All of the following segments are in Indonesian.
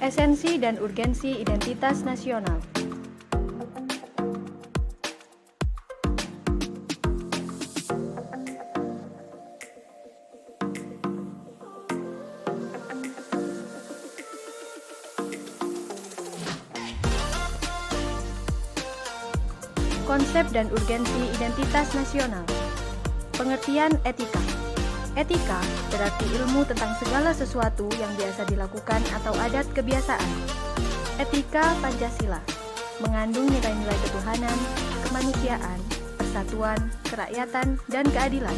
Esensi dan urgensi identitas nasional. Konsep dan urgensi identitas nasional. Pengertian etika. Etika berarti ilmu tentang segala sesuatu yang biasa dilakukan atau adat kebiasaan. Etika Pancasila mengandung nilai-nilai ketuhanan, kemanusiaan, persatuan, kerakyatan, dan keadilan.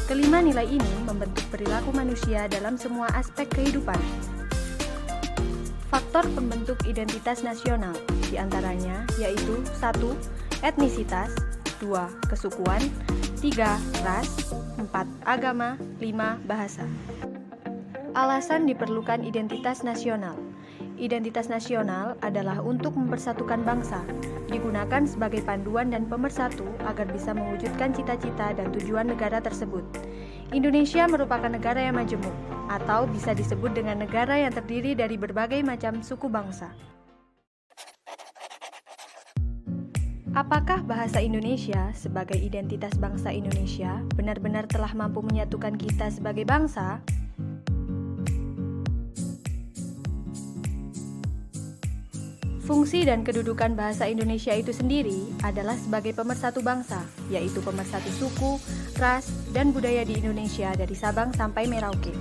Kelima nilai ini membentuk perilaku manusia dalam semua aspek kehidupan. Faktor pembentuk identitas nasional diantaranya yaitu 1. Etnisitas, 2. Kesukuan, 3. Ras, 4. Agama, 5. Bahasa. Alasan diperlukan identitas nasional. Identitas nasional adalah untuk mempersatukan bangsa, digunakan sebagai panduan dan pemersatu agar bisa mewujudkan cita-cita dan tujuan negara tersebut. Indonesia merupakan negara yang majemuk, atau bisa disebut dengan negara yang terdiri dari berbagai macam suku bangsa. Apakah bahasa Indonesia sebagai identitas bangsa Indonesia benar-benar telah mampu menyatukan kita sebagai bangsa? Fungsi dan kedudukan bahasa Indonesia itu sendiri adalah sebagai pemersatu bangsa, yaitu pemersatu suku, ras, dan budaya di Indonesia dari Sabang sampai Merauke.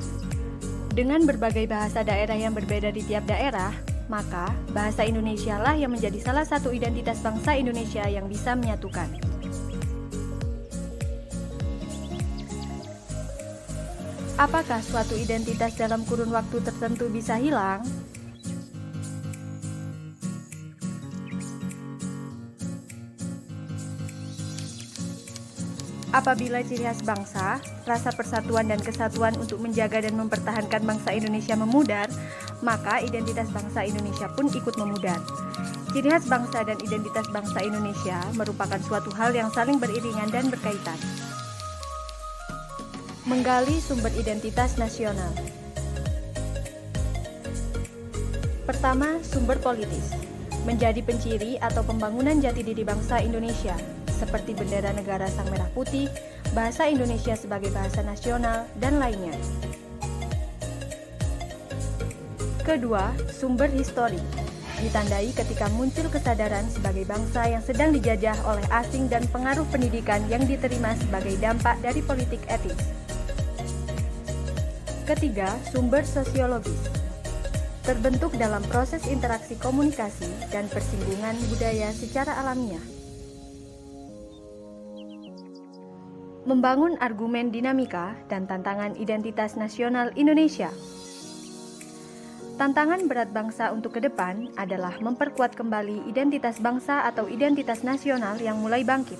Dengan berbagai bahasa daerah yang berbeda di tiap daerah, maka bahasa Indonesia lah yang menjadi salah satu identitas bangsa Indonesia yang bisa menyatukan. Apakah suatu identitas dalam kurun waktu tertentu bisa hilang? Apabila ciri khas bangsa, rasa persatuan dan kesatuan untuk menjaga dan mempertahankan bangsa Indonesia memudar, maka identitas bangsa Indonesia pun ikut memudar. Ciri khas bangsa dan identitas bangsa Indonesia merupakan suatu hal yang saling beriringan dan berkaitan. Menggali sumber identitas nasional. Pertama, sumber politis. Menjadi penciri atau pembangunan jati diri bangsa Indonesia, seperti bendera negara Sang Merah Putih, bahasa Indonesia sebagai bahasa nasional, dan lainnya. Kedua, sumber histori. Ditandai ketika muncul kesadaran sebagai bangsa yang sedang dijajah oleh asing dan pengaruh pendidikan yang diterima sebagai dampak dari politik etis. Ketiga, sumber sosiologis. Terbentuk dalam proses interaksi komunikasi dan persinggungan budaya secara alamiah. Membangun argumen dinamika dan tantangan identitas nasional Indonesia. Tantangan berat bangsa untuk ke depan adalah memperkuat kembali identitas bangsa atau identitas nasional yang mulai bangkit.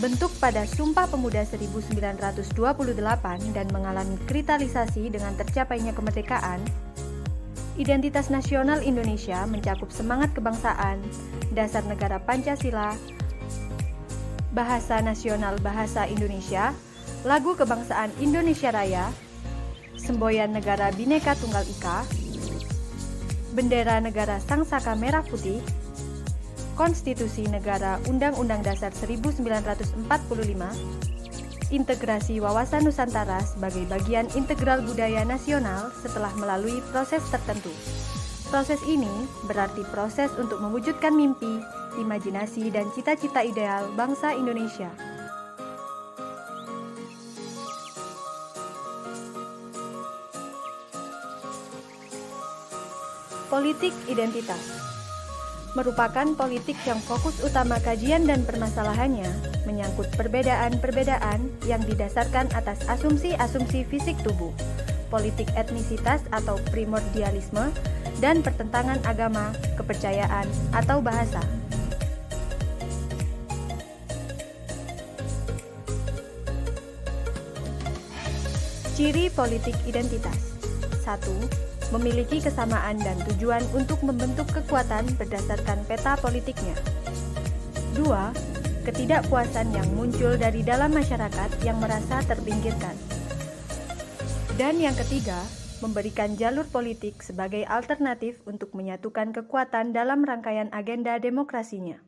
Bentuk pada Sumpah Pemuda 1928 dan mengalami kristalisasi dengan tercapainya kemerdekaan, identitas nasional Indonesia mencakup semangat kebangsaan, dasar negara Pancasila, bahasa nasional bahasa Indonesia, lagu kebangsaan Indonesia Raya, semboyan negara Bhinneka Tunggal Ika, bendera negara Sang Saka Merah Putih, konstitusi negara Undang-Undang Dasar 1945, integrasi wawasan Nusantara sebagai bagian integral budaya nasional setelah melalui proses tertentu. Proses ini berarti proses untuk mewujudkan mimpi, imajinasi, dan cita-cita ideal bangsa Indonesia. Politik identitas merupakan politik yang fokus utama kajian dan permasalahannya menyangkut perbedaan-perbedaan yang didasarkan atas asumsi-asumsi fisik tubuh, politik etnisitas atau primordialisme, dan pertentangan agama, kepercayaan, atau bahasa. Ciri politik identitas. 1. Memiliki kesamaan dan tujuan untuk membentuk kekuatan berdasarkan peta politiknya. 2. Ketidakpuasan yang muncul dari dalam masyarakat yang merasa terpinggirkan. Dan yang ketiga, memberikan jalur politik sebagai alternatif untuk menyatukan kekuatan dalam rangkaian agenda demokrasinya.